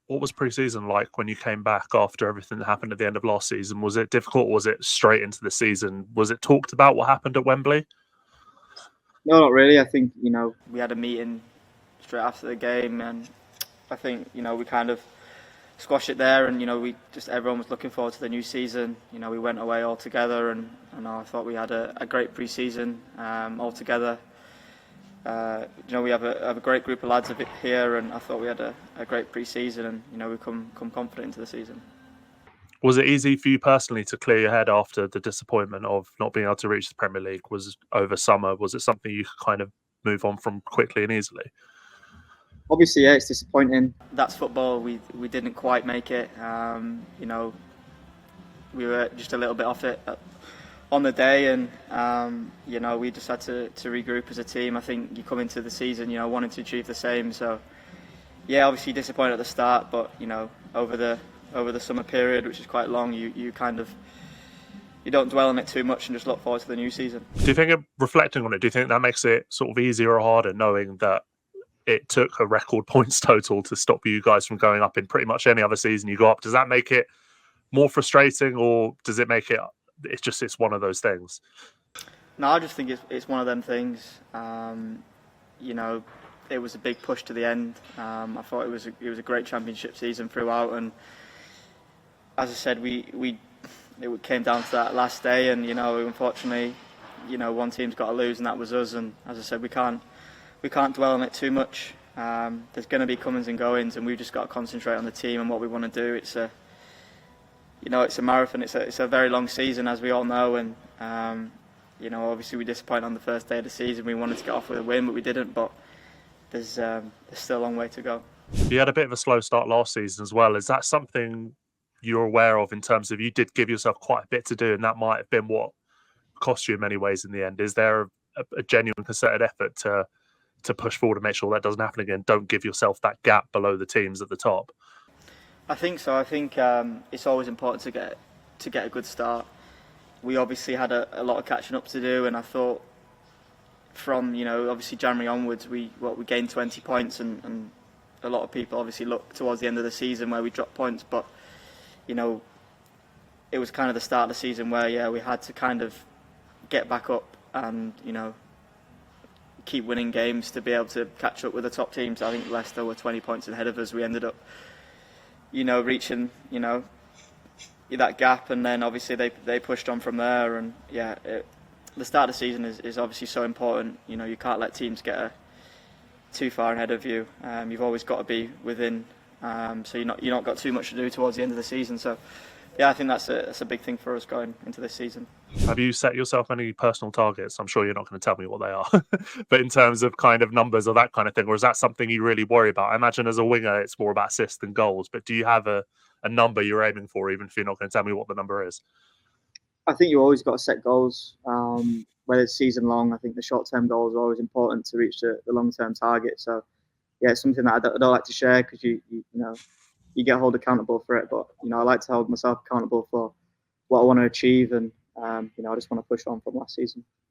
What was pre-season like when you came back after everything that happened at the end of last season? Was it difficult, or was it straight into the season? Was it talked about what happened at Wembley? No, not really. I think We had a meeting straight after the game, and I think we kind of squashed it there, and we just everyone was looking forward to the new season. We went away all together, and I thought we had a great pre-season all together. We have a great group of lads here, and I thought we had a great pre-season, and we come confident into the season. Was it easy for you personally to clear your head after the disappointment of not being able to reach the Premier League was over summer? Was it something you could kind of move on from quickly and easily? obviously, yeah, it's disappointing. That's football. We didn't quite make it. We were just a little bit off it on the day, and we just had to regroup as a team. I think you come into the season, wanting to achieve the same. So yeah, obviously disappointed at the start, but over the summer period, which is quite long, you kind of you don't dwell on it too much and just look forward to the new season. Do you think, reflecting on it, do you think that makes it sort of easier or harder, knowing that it took a record points total to stop you guys from going up in pretty much any other season you go up? Does that make it more frustrating, or does it make it's one of those things? No, I just think it's one of them things. It was a big push to the end. I thought it was a great championship season throughout, and as I said, it came down to that last day, and unfortunately, one team's got to lose, and that was us. And as I said, we can't dwell on it too much. There's going to be comings and goings, and we've just got to concentrate on the team and what we want to do. It's a marathon. It's a very long season, as we all know, and obviously we disappointed on the first day of the season. We wanted to get off with a win, but we didn't. But there's still a long way to go. You had a bit of a slow start last season as well. Is that something you're aware of, in terms of you did give yourself quite a bit to do, and that might have been what cost you in many ways in the end? Is there a genuine concerted effort to push forward and make sure that doesn't happen again? Don't give yourself that gap below the teams at the top. I think so. I think it's always important to get a good start. We obviously had a lot of catching up to do, and I thought from obviously January onwards we gained 20 points, and a lot of people obviously look towards the end of the season where we dropped points, but it was kind of the start of the season where we had to kind of get back up and keep winning games to be able to catch up with the top teams. I think Leicester were 20 points ahead of us. We ended up reaching that gap, and then obviously they pushed on from there, and the start of the season is obviously so important. You can't let teams get too far ahead of you. You've always got to be within, so you're not got too much to do towards the end of the season. So I think that's a big thing for us going into this season. Have you set yourself any personal targets? I'm sure you're not going to tell me what they are, but in terms of kind of numbers or that kind of thing, or is that something you really worry about? I imagine as a winger, it's more about assists than goals, but do you have a number you're aiming for, even if you're not going to tell me what the number is? I think you always got to set goals, whether it's season long. I think the short-term goals are always important to reach the long-term target. So yeah, it's something that I don't like to share, because you get held accountable for it. But I like to hold myself accountable for what I want to achieve, and I just want to push on from last season.